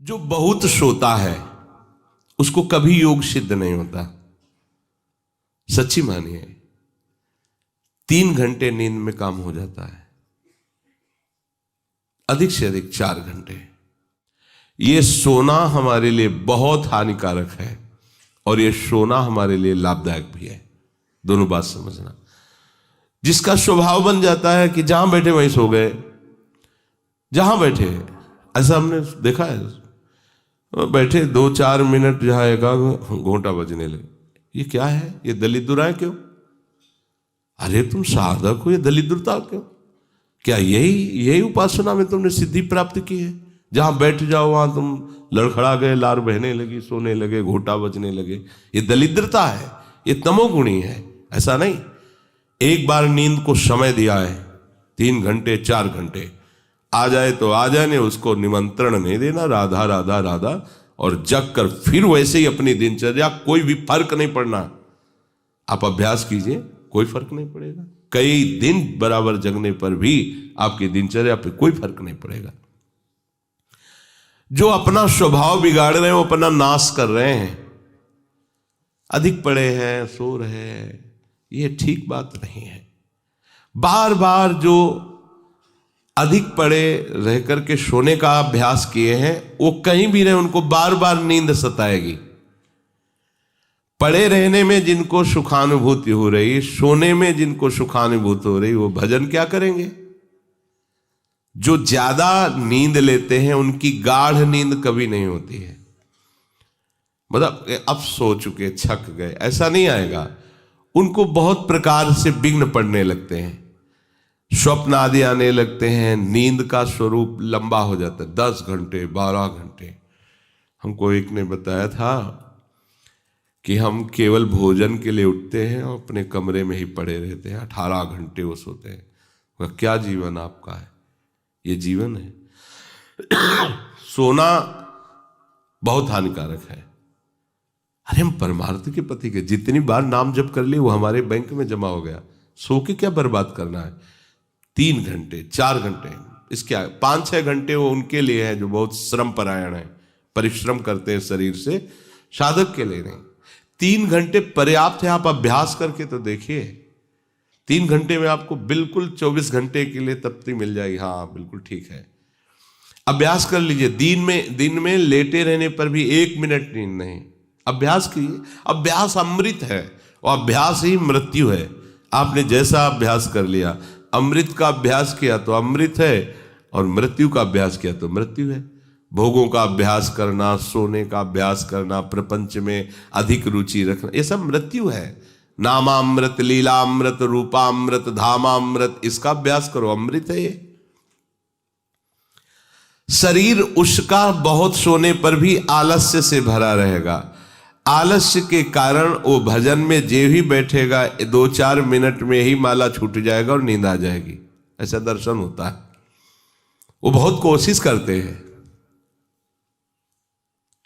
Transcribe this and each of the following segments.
जो बहुत सोता है उसको कभी योग सिद्ध नहीं होता। सच्ची मानिए, 3 घंटे नींद में काम हो जाता है, अधिक से अधिक 4 घंटे। ये सोना हमारे लिए बहुत हानिकारक है और ये सोना हमारे लिए लाभदायक भी है। दोनों बात समझना। जिसका स्वभाव बन जाता है कि जहां बैठे वहीं सो गए, जहां बैठे, ऐसा हमने देखा है। बैठे 2-4 मिनट जहां एकाग्र घोंटा बजने लगे। ये क्या है? ये दलिद्राएं क्यों? अरे तुम साधक हो, ये दलिद्रता क्यों? क्या यही उपासना में तुमने सिद्धि प्राप्त की है? जहां बैठ जाओ वहां तुम लड़खड़ा गए, लार बहने लगी, सोने लगे, घोंटा बजने लगे। ये दलिद्रता है, ये तमोगुणी है। ऐसा नहीं। एक बार नींद को समय दिया है, 3 घंटे 4 घंटे, आ जाए तो आ जाने, उसको निमंत्रण नहीं देना, राधा राधा राधा, और जग कर फिर वैसे ही अपनी दिनचर्या। कोई भी फर्क नहीं पड़ना। आप अभ्यास कीजिए, कोई फर्क नहीं पड़ेगा। कई दिन बराबर जगने पर भी आपकी दिनचर्या पे कोई फर्क नहीं पड़ेगा। जो अपना स्वभाव बिगाड़ रहे हैं वो अपना नाश कर रहे हैं। अधिक पड़े हैं, सो रहे हैं, ये ठीक बात नहीं है। बार बार जो अधिक पड़े रह करके सोने का अभ्यास किए हैं, वो कहीं भी रहे उनको बार बार नींद सताएगी। पड़े रहने में जिनको सुखानुभूति हो रही, सोने में जिनको सुखानुभूति हो रही, वो भजन क्या करेंगे? जो ज्यादा नींद लेते हैं उनकी गाढ़ नींद कभी नहीं होती है। मतलब अब सो चुके, थक गए, ऐसा नहीं आएगा। उनको बहुत प्रकार से विघ्न पड़ने लगते हैं, स्वप्न आदि आने लगते हैं, नींद का स्वरूप लंबा हो जाता है, 10 घंटे 12 घंटे। हमको एक ने बताया था कि हम केवल भोजन के लिए उठते हैं और अपने कमरे में ही पड़े रहते हैं, 18 घंटे वो सोते हैं। वह क्या जीवन आपका है? ये जीवन है? सोना बहुत हानिकारक है। अरे हम परमार्थ के पति के, जितनी बार नाम जप कर लिए वो हमारे बैंक में जमा हो गया। सो के क्या बर्बाद करना है? 3 घंटे 4 घंटे, इसके 5-6 घंटे वो उनके लिए है जो बहुत श्रम परायण है, परिश्रम करते हैं शरीर से, साधक के लिए नहीं। 3 घंटे पर्याप्त है। आप अभ्यास करके तो देखिए, 3 घंटे में आपको बिल्कुल 24 घंटे के लिए तृप्ति मिल जाएगी। हाँ बिल्कुल ठीक है, अभ्यास कर लीजिए। दिन में लेटे रहने पर भी 1 मिनट नींद नहीं। अभ्यास कीजिए। अभ्यास अमृत है और अभ्यास ही मृत्यु है। आपने जैसा अभ्यास कर लिया, अमृत का अभ्यास किया तो अमृत है, और मृत्यु का अभ्यास किया तो मृत्यु है। भोगों का अभ्यास करना, सोने का अभ्यास करना, प्रपंच में अधिक रुचि रखना, ये सब मृत्यु है। नामामृत, लीलामृत, रूपामृत, धामामृत, इसका अभ्यास करो, अमृत है ये। शरीर उसका बहुत सोने पर भी आलस्य से भरा रहेगा। आलस्य के कारण वो भजन में जे भी बैठेगा 2-4 मिनट में ही माला छूट जाएगा और नींद आ जाएगी। ऐसा दर्शन होता है। वो बहुत कोशिश करते हैं,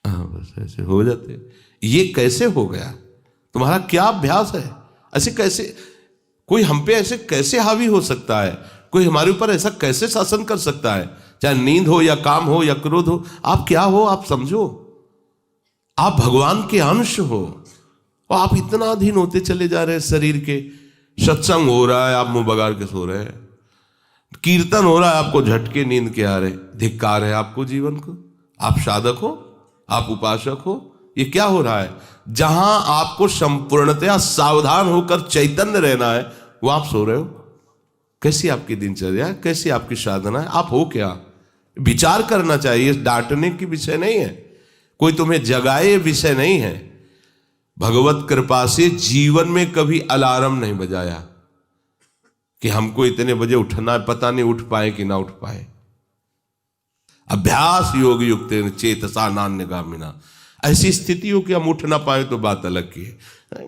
बस ऐसे हो जाते। ये कैसे हो गया? तुम्हारा क्या अभ्यास है? ऐसे कैसे कोई हम पे ऐसे कैसे हावी हो सकता है? कोई हमारे ऊपर ऐसा कैसे शासन कर सकता है? चाहे नींद हो या काम हो या क्रोध हो, आप क्या हो आप समझो। आप भगवान के अंश हो और आप इतना अधीन होते चले जा रहे हैं शरीर के। सत्संग हो रहा है, आप मुंह बगाड़ के सो रहे हैं। कीर्तन हो रहा है, आपको झटके नींद के आ रहे। धिक्कार है आपको जीवन को। आप साधक हो, आप उपासक हो, ये क्या हो रहा है? जहां आपको संपूर्णतया सावधान होकर चैतन्य रहना है, वो आप सो रहे हो। कैसी आपकी दिनचर्या, कैसी आपकी साधना है? आप हो क्या? विचार करना चाहिए। डांटने की विषय नहीं है, कोई तुम्हें जगाए विषय नहीं है। भगवत कृपा से जीवन में कभी अलार्म नहीं बजाया कि हमको इतने बजे उठना है, पता नहीं उठ पाए कि ना उठ पाए। अभ्यास योग युक्त चेतसा नान्यगामिना। ऐसी स्थिति हो कि हम उठ ना पाए तो बात अलग की है। नहीं,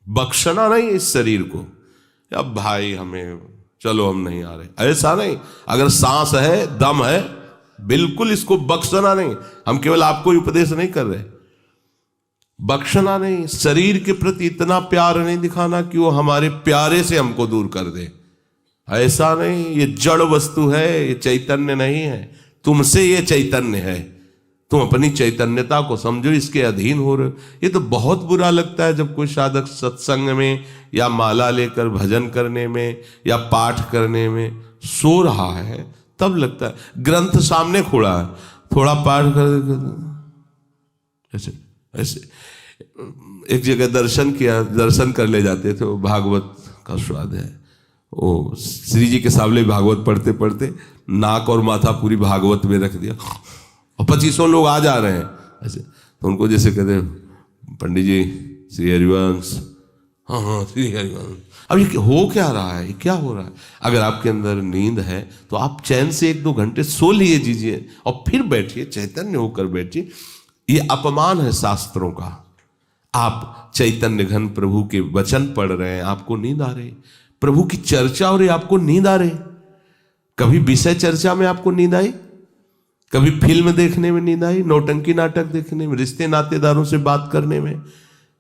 बख्शना नहीं इस शरीर को, अब भाई हमें चलो हम नहीं आ रहे, ऐसा नहीं। अगर सांस है, दम है, बिल्कुल इसको बख्शना नहीं। हम केवल आपको उपदेश नहीं कर रहे, बख्शना नहीं। शरीर के प्रति इतना प्यार नहीं दिखाना कि वो हमारे प्यारे से हमको दूर कर दे, ऐसा नहीं। ये जड़ वस्तु है, ये चैतन्य नहीं है। तुमसे ये चैतन्य है। तुम अपनी चैतन्यता को समझो, इसके अधीन हो रहे हो। ये तो बहुत बुरा लगता है जब कोई साधक सत्संग में या माला लेकर भजन करने में या पाठ करने में सो रहा है, तब लगता है। ग्रंथ सामने खोड़ा है, थोड़ा पाठ कर ऐसे ऐसे। एक जगह दर्शन कर ले जाते थे, वो भागवत का स्वाद है। वो श्री जी के सामने भागवत पढ़ते पढ़ते नाक और माथा पूरी भागवत में रख दिया, और 2500 लोग आ जा रहे हैं ऐसे। तो उनको जैसे कहते हैं, पंडित जी श्री हरिवंश, हाँ हाँ श्री हरिवंश। अब ये हो क्या रहा है, ये क्या हो रहा है? अगर आपके अंदर नींद है तो आप चैन से 1-2 घंटे सो लिए दीजिए और फिर बैठिए, चैतन्य होकर बैठिए। ये अपमान है शास्त्रों का। आप चैतन्य घन प्रभु के वचन पढ़ रहे हैं, आपको नींद आ रही, प्रभु की चर्चा हो रही, आपको नींद आ रही। कभी विषय चर्चा में आपको नींद आई? कभी फिल्म देखने में नींद आई? नौटंकी नाटक देखने में, रिश्ते नातेदारों से बात करने में,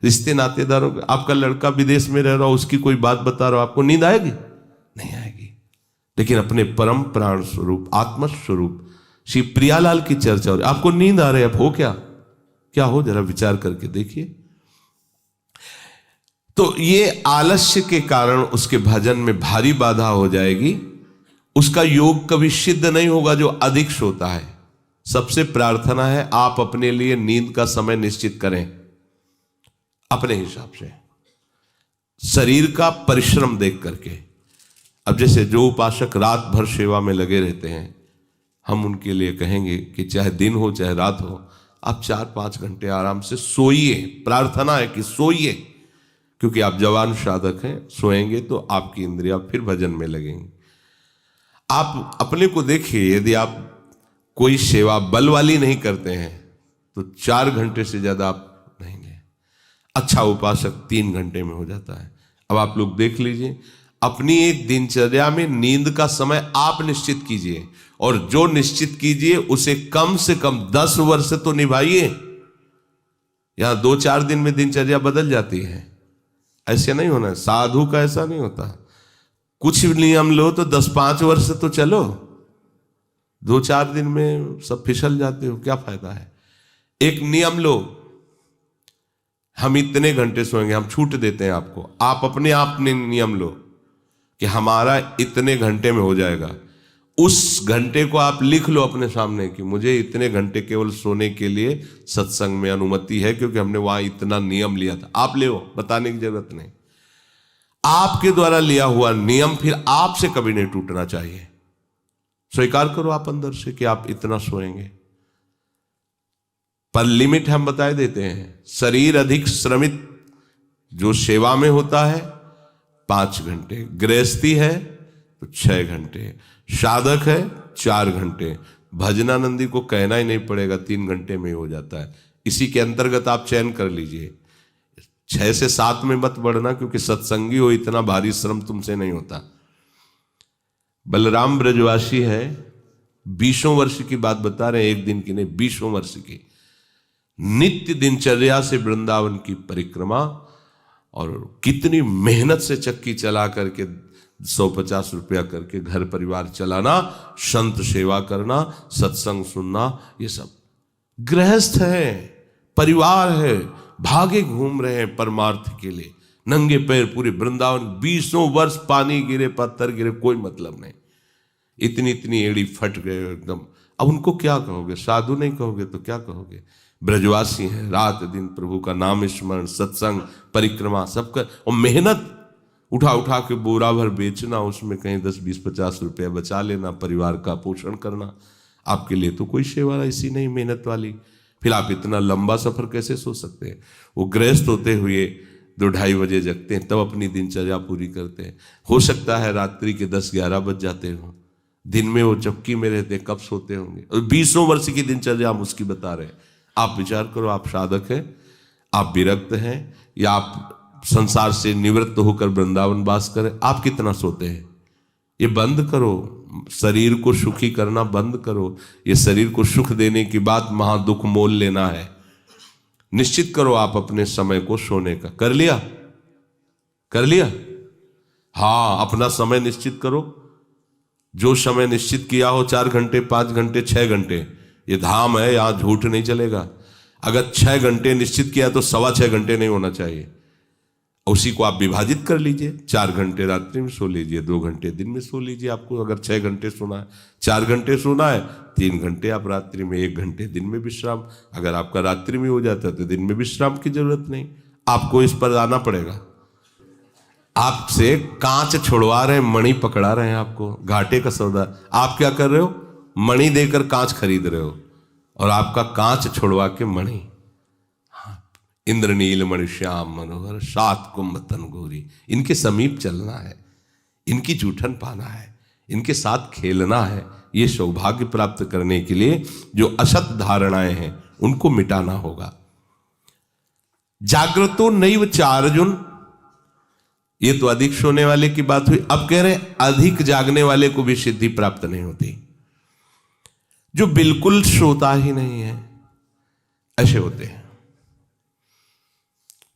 रिश्ते नातेदारों, आपका लड़का विदेश में रह रहा हो, उसकी कोई बात बता रहा हो, आपको नींद आएगी? नहीं आएगी। लेकिन अपने परम प्राण स्वरूप आत्म स्वरूप श्री प्रियालाल की चर्चा हो रही, आपको नींद आ रही है। अब हो क्या हो, जरा विचार करके देखिए। तो ये आलस्य के कारण उसके भजन में भारी बाधा हो जाएगी। उसका योग कभी सिद्ध नहीं होगा जो अधिक सोता है। सबसे प्रार्थना है, आप अपने लिए नींद का समय निश्चित करें अपने हिसाब से, शरीर का परिश्रम देख करके। अब जैसे जो उपासक रात भर सेवा में लगे रहते हैं, हम उनके लिए कहेंगे कि चाहे दिन हो चाहे रात हो, आप 4-5 घंटे आराम से सोइए। प्रार्थना है कि सोइए, क्योंकि आप जवान साधक हैं। सोएंगे तो आपकी इंद्रियां फिर भजन में लगेंगी। आप अपने को देखिए, यदि आप कोई सेवा बल वाली नहीं करते हैं तो 4 घंटे से ज्यादा आप नहीं गए। अच्छा उपासक 3 घंटे में हो जाता है। अब आप लोग देख लीजिए, अपनी एक दिनचर्या में नींद का समय आप निश्चित कीजिए, और जो निश्चित कीजिए उसे कम से कम 10 वर्ष तो निभाइए। यहां 2-4 दिन में दिनचर्या बदल जाती है, ऐसे नहीं होना है। साधु का ऐसा नहीं होता। कुछ नियम लो तो 10-5 वर्ष तो चलो, 2-4 दिन में सब फिसल जाते हो, क्या फायदा है? एक नियम लो, हम इतने घंटे सोएंगे, हम छूट देते हैं आपको। आप अपने आप ने नियम लो कि हमारा इतने घंटे में हो जाएगा। उस घंटे को आप लिख लो अपने सामने कि मुझे इतने घंटे केवल सोने के लिए सत्संग में अनुमति है, क्योंकि हमने वहां इतना नियम लिया था। आप ले, बताने की जरूरत नहीं। आपके द्वारा लिया हुआ नियम फिर आपसे कभी नहीं टूटना चाहिए। स्वीकार करो आप अंदर से कि आप इतना सोएंगे, पर लिमिट हम बता देते हैं। शरीर अधिक श्रमित जो सेवा में होता है 5 घंटे, गृहस्थी है तो 6 घंटे, साधक है 4 घंटे। भजनानंदी को कहना ही नहीं पड़ेगा, 3 घंटे में हो जाता है। इसी के अंतर्गत आप चयन कर लीजिए। 6 से 7 में मत बढ़ना, क्योंकि सत्संगी हो, इतना भारी श्रम तुमसे नहीं होता। बलराम ब्रजवासी है, 20 वर्ष की बात बता रहे हैं, एक दिन की नहीं, 20 वर्ष की नित्य दिनचर्या से वृंदावन की परिक्रमा, और कितनी मेहनत से चक्की चला करके 150 रुपया करके घर परिवार चलाना, संत सेवा करना, सत्संग सुनना, ये सब गृहस्थ है, परिवार है, भागे घूम रहे हैं परमार्थ के लिए, नंगे पैर पूरे वृंदावन। 20 वर्ष पानी गिरे, पत्थर गिरे, कोई मतलब नहीं। इतनी इतनी एड़ी फट गए एकदम। अब उनको क्या कहोगे? साधु नहीं कहोगे तो क्या कहोगे? ब्रजवासी हैं, रात दिन प्रभु का नाम स्मरण, सत्संग, परिक्रमा सब कर, और मेहनत उठा उठा के बोरा भर बेचना, उसमें कहीं 10, 20, 50 रुपया बचा लेना, परिवार का पोषण करना। आपके लिए तो कोई सेवा ऐसी नहीं मेहनत वाली, फिर आप इतना लंबा सफर कैसे सोच सकते हैं? वो गृहस्थ होते हुए 2-2:30 बजे जगते हैं, तब अपनी दिनचर्या पूरी करते हैं। हो सकता है रात्रि के 10-11 बज जाते हो, दिन में वो चक्की में रहते, कब सोते होंगे? और 20 वर्ष की दिनचर्या हम उसकी बता रहे हैं। आप विचार करो, आप साधक हैं, आप विरक्त हैं, या आप संसार से निवृत्त होकर वृंदावन वास करें, आप कितना सोते हैं? ये बंद करो, शरीर को सुखी करना बंद करो। ये शरीर को सुख देने की बात महादुख मोल लेना है। निश्चित करो आप अपने समय को सोने का। कर लिया? हाँ, अपना समय निश्चित करो। जो समय निश्चित किया हो 4 घंटे, 5 घंटे, 6 घंटे, ये धाम है, यहां झूठ नहीं चलेगा। अगर 6 घंटे निश्चित किया तो 6.25 घंटे नहीं होना चाहिए। उसी को आप विभाजित कर लीजिए, 4 घंटे रात्रि में सो लीजिए, 2 घंटे दिन में सो लीजिए। आपको अगर 6 घंटे सोना है, 4 घंटे सोना है, 3 घंटे आप रात्रि में, 1 घंटे दिन में विश्राम। अगर आपका रात्रि में हो जाता है तो दिन में विश्राम की जरूरत नहीं। आपको इस पर आना पड़ेगा। आपसे कांच छुड़वा रहे हैं, मणि पकड़ा रहे हैं आपको, घाटे का सौदा। आप क्या कर रहे हो? मणि देकर कांच खरीद रहे हो, और आपका कांच छुड़वा के मणि। इंद्रनील मणि श्याम मनोहर 7 कुंभ तन गोरी, इनके समीप चलना है, इनकी जूठन पाना है, इनके साथ खेलना है। ये सौभाग्य प्राप्त करने के लिए जो असत धारणाएं हैं उनको मिटाना होगा। जागृतो नैव चार्जुन, ये तो अधिक सोने वाले की बात हुई। अब कह रहे हैं अधिक जागने वाले को भी सिद्धि प्राप्त नहीं होती। जो बिल्कुल सोता ही नहीं है, ऐसे होते हैं।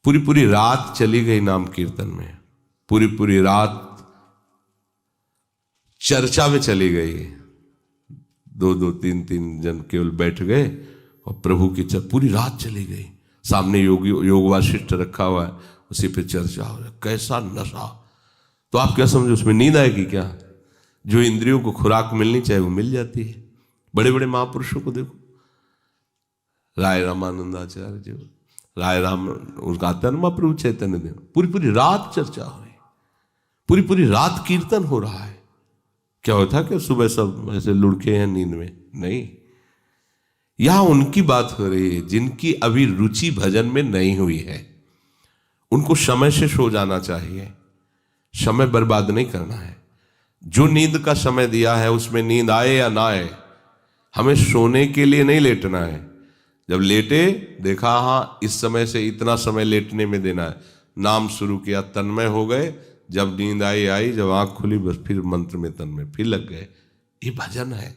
पूरी पूरी रात चली गई नाम कीर्तन में, पूरी पूरी रात चर्चा में चली गई, 2-2, 3-3 जन केवल बैठ गए और प्रभु की पूरी रात चली गई। सामने योग वासिष्ठ रखा हुआ है, उसी पे चर्चा हो रहा है। कैसा नशा! तो आप क्या समझो, उसमें नींद आएगी क्या? जो इंद्रियों को खुराक मिलनी चाहिए वो मिल जाती है। बड़े बड़े महापुरुषों को देखो, राय रामानंदाचार्य जी, राय राम, उनका आता है ना महाप्रभु चैतन्य देव, पूरी पूरी रात चर्चा हो रही, पूरी पूरी रात कीर्तन हो रहा है। क्या होता कि सुबह सब ऐसे लुढ़के हैं नींद में? नहीं, यहां उनकी बात हो रही है जिनकी अभी रुचि भजन में नहीं हुई है। उनको समय से सो जाना चाहिए, समय बर्बाद नहीं करना है। जो नींद का समय दिया है उसमें नींद आए या ना आए, हमें सोने के लिए नहीं लेटना है। जब लेटे, देखा हाँ इस समय से इतना समय लेटने में देना है, नाम शुरू किया, तन्मय हो गए। जब नींद आई, जब आंख खुली बस फिर मंत्र में तन्मय फिर लग गए। ये भजन है,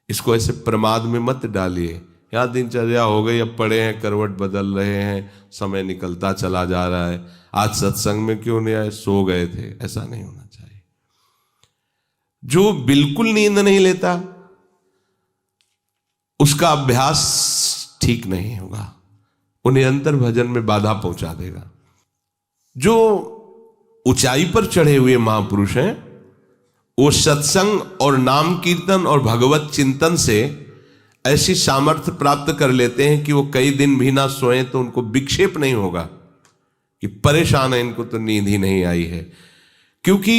इसको ऐसे प्रमाद में मत डालिए। यहाँ दिनचर्या हो गई, अब पड़े हैं, करवट बदल रहे हैं, समय निकलता चला जा रहा है, आज सत्संग में क्यों नहीं आए, सो गए थे, ऐसा नहीं होना चाहिए। जो बिल्कुल नींद नहीं लेता उसका अभ्यास ठीक नहीं होगा, वो निरंतर भजन में बाधा पहुंचा देगा। जो ऊंचाई पर चढ़े हुए महापुरुष हैं वो सत्संग और नाम कीर्तन और भगवत चिंतन से ऐसी सामर्थ्य प्राप्त कर लेते हैं कि वो कई दिन भी ना सोए तो उनको विक्षेप नहीं होगा कि परेशान है, इनको तो नींद ही नहीं आई है। क्योंकि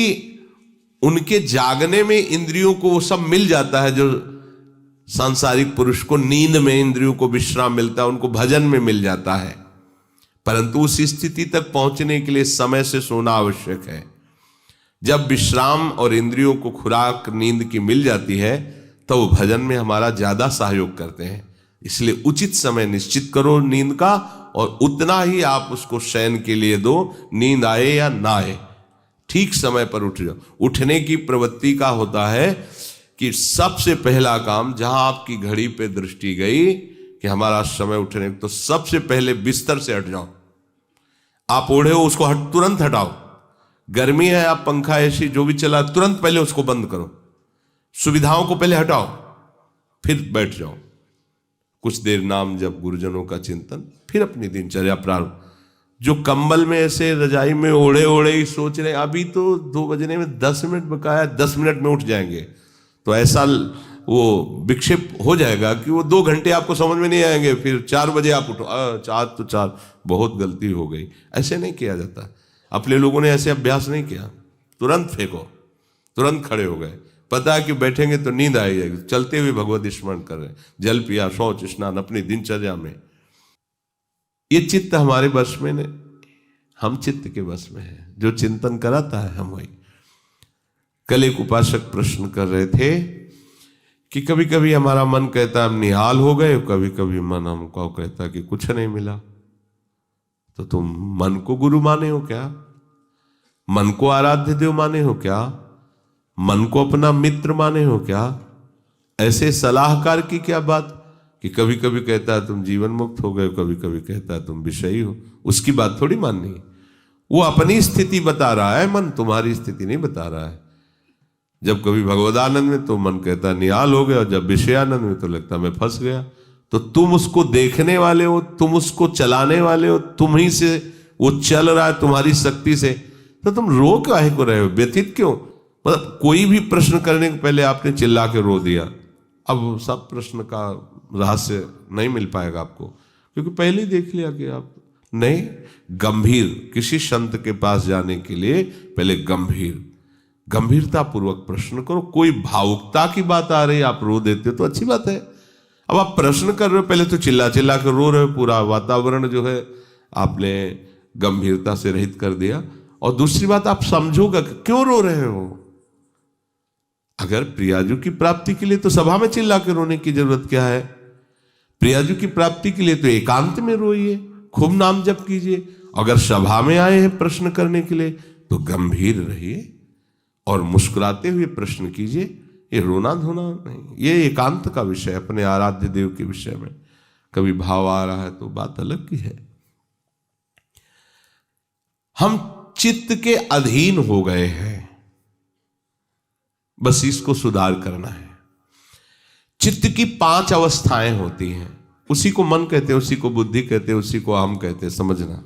उनके जागने में इंद्रियों को वो सब मिल जाता है जो सांसारिक पुरुष को नींद में इंद्रियों को विश्राम मिलता है, उनको भजन में मिल जाता है। परंतु उस स्थिति तक पहुंचने के लिए समय से सोना आवश्यक है। जब विश्राम और इंद्रियों को खुराक नींद की मिल जाती है तो वो भजन में हमारा ज्यादा सहयोग करते हैं। इसलिए उचित समय निश्चित करो नींद का, और उतना ही आप उसको शयन के लिए दो, नींद आए या ना आए, ठीक समय पर उठ जाओ। उठने की प्रवृत्ति का होता है कि सबसे पहला काम, जहां आपकी घड़ी पे दृष्टि गई कि हमारा समय उठने, तो सबसे पहले बिस्तर से हट जाओ। आप ओढ़े हो उसको तुरंत हटाओ। गर्मी है, आप पंखा एसी जो भी चला, तुरंत पहले उसको बंद करो। सुविधाओं को पहले हटाओ, फिर बैठ जाओ। कुछ देर नाम जप, गुरुजनों का चिंतन, फिर अपनी दिनचर्या प्रारंभ। जो कंबल में ऐसे रजाई में ओढ़े ओढ़े ही सोच रहे अभी तो 2 बजने में 10 मिनट बकाया, 10 मिनट में उठ जाएंगे, तो ऐसा वो विक्षेप हो जाएगा कि वो 2 घंटे आपको समझ में नहीं आएंगे। फिर 4 बजे आप उठो, 4 तो 4, बहुत गलती हो गई। ऐसे नहीं किया जाता। अपने लोगों ने ऐसे अभ्यास नहीं किया, तुरंत फेंको, तुरंत खड़े हो गए। पता है कि बैठेंगे तो नींद आई जाएगी, चलते हुए भगवत स्मरण कर रहे हैं, जल पिया, शौच स्नान अपनी दिनचर्या में। ये चित्त हमारे वश में नहीं, हम चित्त के वश में है। जो चिंतन कराता है हम वही। कल एक उपासक प्रश्न कर रहे थे कि कभी कभी हमारा मन कहता है हम निहाल हो गए, कभी कभी मन हमको कहता कि कुछ नहीं मिला। तो तुम मन को गुरु माने हो क्या? मन को आराध्य देव माने हो क्या? मन को अपना मित्र माने हो क्या? ऐसे सलाहकार की क्या बात कि कभी कभी कहता है तुम जीवन मुक्त हो गए, कभी कभी कहता है तुम विषयी हो। उसकी बात थोड़ी माननी है। वो अपनी स्थिति बता रहा है, मन तुम्हारी स्थिति नहीं बता रहा है। जब कभी भगवदानंद में तो मन कहता निहाल हो गया, और जब विषयानंद में तो लगता मैं फंस गया। तो तुम उसको देखने वाले हो, तुम उसको चलाने वाले हो, तुम ही से वो चल रहा है तुम्हारी शक्ति से, तो तुम रो काहे को रहे हो, व्यथित क्यों? मतलब कोई भी प्रश्न करने के पहले आपने चिल्ला के रो दिया, अब सब प्रश्न का रहस्य नहीं मिल पाएगा आपको, क्योंकि पहले ही देख लिया कि आप नहीं। गंभीर, किसी संत के पास जाने के लिए पहले गंभीरता पूर्वक प्रश्न करो। कोई भावुकता की बात आ रही है, आप रो देते हो तो अच्छी बात है। अब आप प्रश्न कर रहे हो, पहले तो चिल्ला चिल्ला कर रो रहे हो, पूरा वातावरण जो है आपने गंभीरता से रहित कर दिया। और दूसरी बात, आप समझोगा कि क्यों रो रहे हो। अगर प्रियाजू की प्राप्ति के लिए तो सभा में चिल्ला के रोने की जरूरत क्या है? प्रियाजू की प्राप्ति के लिए तो एकांत में रोइए, खूब नाम जप कीजिए। अगर सभा में आए हैं प्रश्न करने के लिए तो गंभीर रहिए और मुस्कुराते हुए प्रश्न कीजिए। ये रोना धोना नहीं, ये एकांत का विषय, अपने आराध्य देव के विषय में कभी भाव आ रहा है तो बात अलग की है। हम चित्त के अधीन हो गए हैं, बस इसको सुधार करना है। चित्त की 5 अवस्थाएं होती हैं, उसी को मन कहते हैं, उसी को बुद्धि कहते हैं, उसी को अहम कहते हैं, समझना।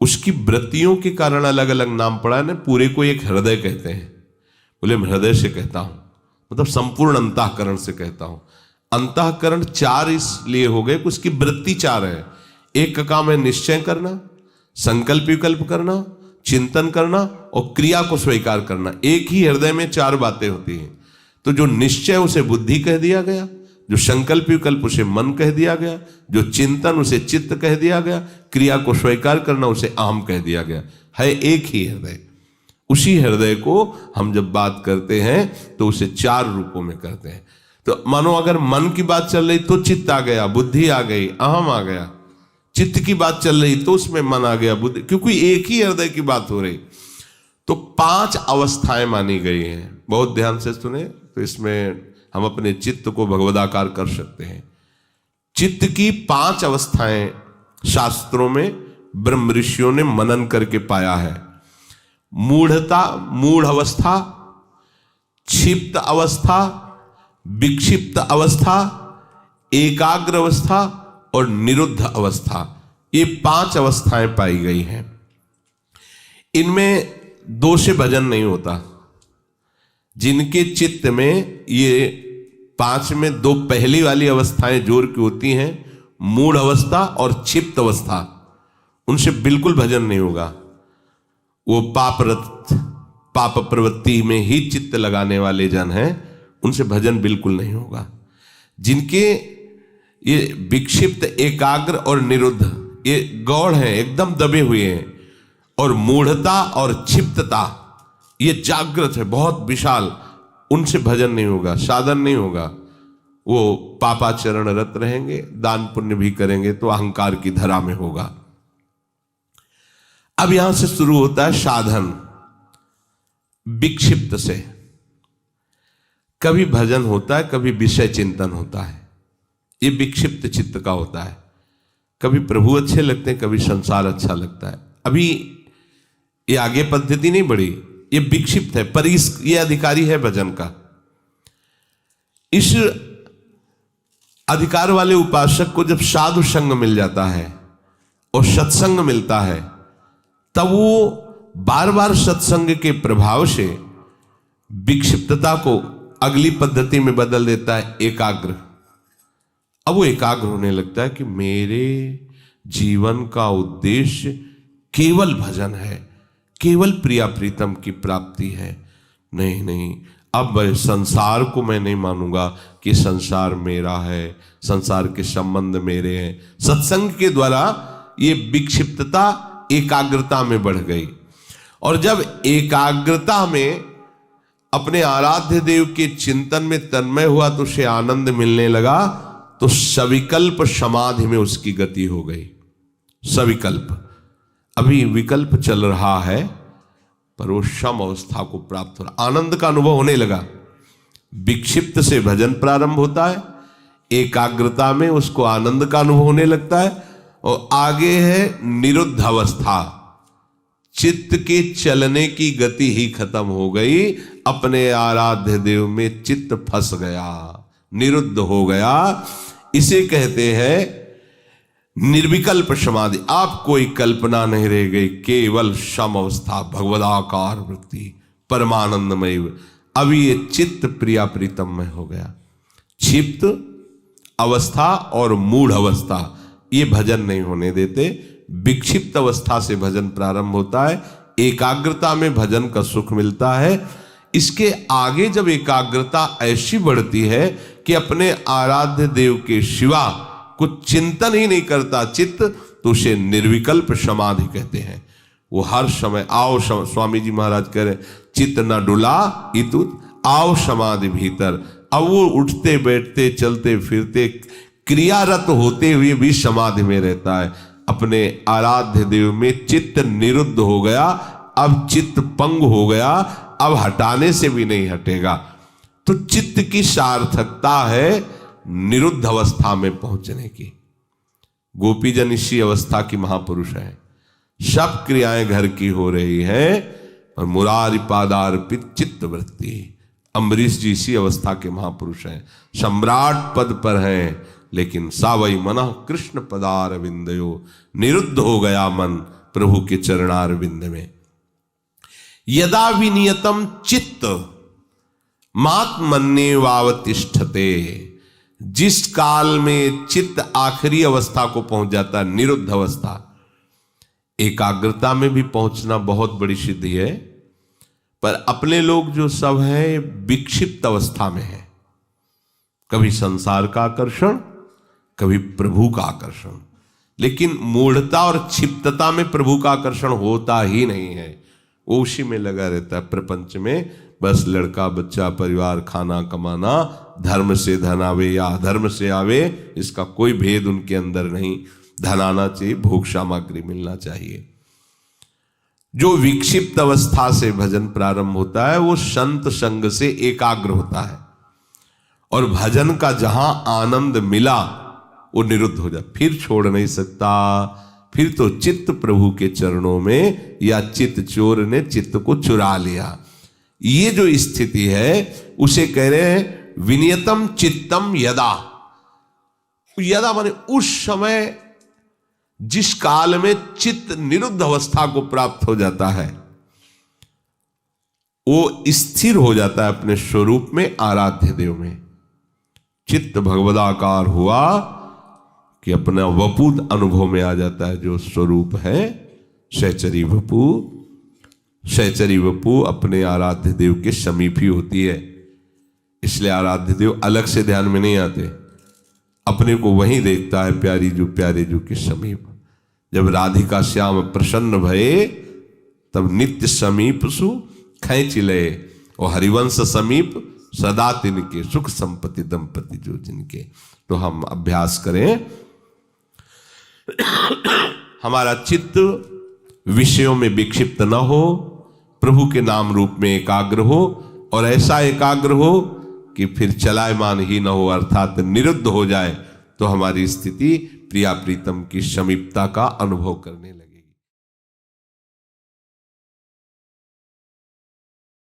उसकी वृत्तियों के कारण अलग अलग नाम पड़ा है ना। पूरे को एक हृदय कहते हैं, बोले मैं हृदय से कहता हूं, मतलब संपूर्ण अंतःकरण से कहता हूं। अंतःकरण 4 इसलिए हो गए कि उसकी वृत्ति 4 है। एक का काम है निश्चय करना, संकल्प विकल्प करना, चिंतन करना और क्रिया को स्वीकार करना। एक ही हृदय में 4 बातें होती हैं। तो जो निश्चय उसे बुद्धि कह दिया गया, जो संकल्प विकल्प उसे मन कह दिया गया, जो चिंतन उसे चित्त कह दिया गया, क्रिया को स्वीकार करना उसे अहम कह दिया गया। है एक ही हृदय। उसी हृदय को हम जब बात करते हैं तो उसे 4 रूपों में करते हैं। तो मानो अगर मन की बात चल रही तो चित्त आ गया, बुद्धि आ गई, अहम आ गया। चित्त की बात चल रही तो उसमें मन आ गया, बुद्धि, क्योंकि एक ही हृदय की बात हो रही। तो 5 अवस्थाएं मानी गई हैं। बहुत ध्यान से सुने तो इसमें हम अपने चित्त को भगवदाकार कर सकते हैं। चित्त की 5 अवस्थाएं शास्त्रों में ब्रह्म ऋषियों ने मनन करके पाया है। मूढ़ता, मूढ़ अवस्था, क्षिप्त अवस्था, विक्षिप्त अवस्था, एकाग्र अवस्था और निरुद्ध अवस्था, ये 5 अवस्थाएं पाई गई हैं। इनमें 2 से भजन नहीं होता। जिनके चित्त में ये 5 में 2 पहली वाली अवस्थाएं जोर की होती हैं, मूढ़ अवस्था और क्षिप्त अवस्था, उनसे बिल्कुल भजन नहीं होगा। वो पाप प्रवृत्ति में ही चित्त लगाने वाले जन हैं, उनसे भजन बिल्कुल नहीं होगा। जिनके ये विक्षिप्त, एकाग्र और निरुद्ध ये गौड़ हैं, एकदम दबे हुए हैं, और मूढ़ता और क्षिप्तता ये जागृत है, बहुत विशाल, उनसे भजन नहीं होगा, साधन नहीं होगा। वो पापाचरण रत रहेंगे, दान पुण्य भी करेंगे तो अहंकार की धरा में होगा। अब यहां से शुरू होता है साधन। विक्षिप्त से कभी भजन होता है, कभी विषय चिंतन होता है। ये विक्षिप्त चित्त का होता है। कभी प्रभु अच्छे लगते हैं, कभी संसार अच्छा लगता है। अभी ये आगे पद्धति नहीं बढ़ी, ये विक्षिप्त है, पर ये अधिकारी है भजन का। इस अधिकार वाले उपासक को जब साधु संग मिल जाता है और सत्संग मिलता है, तब वो बार बार सत्संग के प्रभाव से विक्षिप्तता को अगली पद्धति में बदल देता है, एकाग्र। अब वो एकाग्र होने लगता है कि मेरे जीवन का उद्देश्य केवल भजन है, केवल प्रिया प्रीतम की प्राप्ति है। नहीं, अब संसार को मैं नहीं मानूंगा कि संसार मेरा है, संसार के संबंध मेरे हैं। सत्संग के द्वारा ये विक्षिप्तता एकाग्रता में बढ़ गई, और जब एकाग्रता में अपने आराध्य देव के चिंतन में तन्मय हुआ तो उसे आनंद मिलने लगा, तो सविकल्प समाधि में उसकी गति हो गई। सविकल्प, अभी विकल्प चल रहा है पर वो सम अवस्था को प्राप्त हो रहा, आनंद का अनुभव होने लगा। विक्षिप्त से भजन प्रारंभ होता है, एकाग्रता में उसको आनंद का अनुभव होने लगता है, और आगे है निरुद्ध अवस्था। चित्त के चलने की गति ही खत्म हो गई, अपने आराध्य देव में चित्त फंस गया, निरुद्ध हो गया। इसे कहते हैं निर्विकल्प समाधि। आप कोई कल्पना नहीं रह गई, केवल सम अवस्था, भगवदाकार वृत्ति, परमानंदमय। अभी ये चित्त प्रिया प्रीतम में हो गया। क्षिप्त अवस्था और मूढ़ अवस्था ये भजन नहीं होने देते। विक्षिप्त अवस्था से भजन प्रारंभ होता है, एकाग्रता में भजन का सुख मिलता है। इसके आगे जब एकाग्रता ऐसी बढ़ती है कि अपने आराध्य देव के सिवा कुछ चिंतन ही नहीं करता चित्त, तो उसे निर्विकल्प समाधि कहते हैं। वो हर समय आओ स्वामी जी महाराज कह रहे चित्त न डुला इतुत आओ समाधि भीतर। अब वो उठते बैठते चलते फिरते क्रियारत होते हुए भी समाधि में रहता है। अपने आराध्य देव में चित्त निरुद्ध हो गया, अब चित्त पंग हो गया, अब हटाने से भी नहीं हटेगा। तो चित्त की सार्थकता है निरुद्ध अवस्था में पहुंचने की। गोपीजन इसी अवस्था की महापुरुष है। सब क्रियाएं घर की हो रही है और मुरारी पादार्पित चित्त वृत्ति। अम्बरीश जी इसी अवस्था के महापुरुष हैं, सम्राट पद पर हैं, लेकिन सावई मना कृष्ण पदार विंदयो, निरुद्ध हो गया मन प्रभु के चरणार विंद में। यदा विनियतम चित्त मात्मन्ये वावतिष्ठते, जिस काल में चित्त आखिरी अवस्था को पहुंच जाता है, निरुद्ध अवस्था। एकाग्रता में भी पहुंचना बहुत बड़ी सिद्धि है, पर अपने लोग जो सब हैं विक्षिप्त अवस्था में है। कभी संसार का आकर्षण, कभी प्रभु का आकर्षण। लेकिन मूढ़ता और क्षिप्तता में प्रभु का आकर्षण होता ही नहीं है। वो उसी में लगा रहता है प्रपंच में, बस लड़का बच्चा परिवार खाना कमाना, धर्म से धन आवे या अधर्म से आवे, इसका कोई भेद उनके अंदर नहीं। धन आना चाहिए, भोग सामग्री मिलना चाहिए। जो विक्षिप्त अवस्था से भजन प्रारंभ होता है वो संत संग से एकाग्र होता है, और भजन का जहां आनंद मिला वो निरुद्ध हो जाए, फिर छोड़ नहीं सकता। फिर तो चित्त प्रभु के चरणों में, या चित्त चोर ने चित्त को चुरा लिया। ये जो स्थिति है उसे कह रहे हैं विनियतम चित्तम यदा। यदा माने उस समय जिस काल में चित्त निरुद्ध अवस्था को प्राप्त हो जाता है, वो स्थिर हो जाता है अपने स्वरूप में, आराध्य देव में। चित्त भगवदाकार हुआ कि अपना वपु अनुभव में आ जाता है। जो स्वरूप है सहचरी वपु, सहचरी वपु अपने आराध्य देव के समीप ही होती है। इसलिए आराध्य देव अलग से ध्यान में नहीं आते, अपने को वहीं देखता है प्यारी जो प्यारे जो के समीप। जब राधिका श्याम प्रसन्न भये तब नित्य समीप सु खैंच लये, और हरिवंश समीप सदा तिनके, सुख संपत्ति दंपति जो जिनके। तो हम अभ्यास करें, हमारा चित्त विषयों में विक्षिप्त न हो, प्रभु के नाम रूप में एकाग्र हो, और ऐसा एकाग्र हो कि फिर चलायमान ही न हो, अर्थात निरुद्ध हो जाए, तो हमारी स्थिति प्रिया प्रीतम की समीपता का अनुभव करने लगे।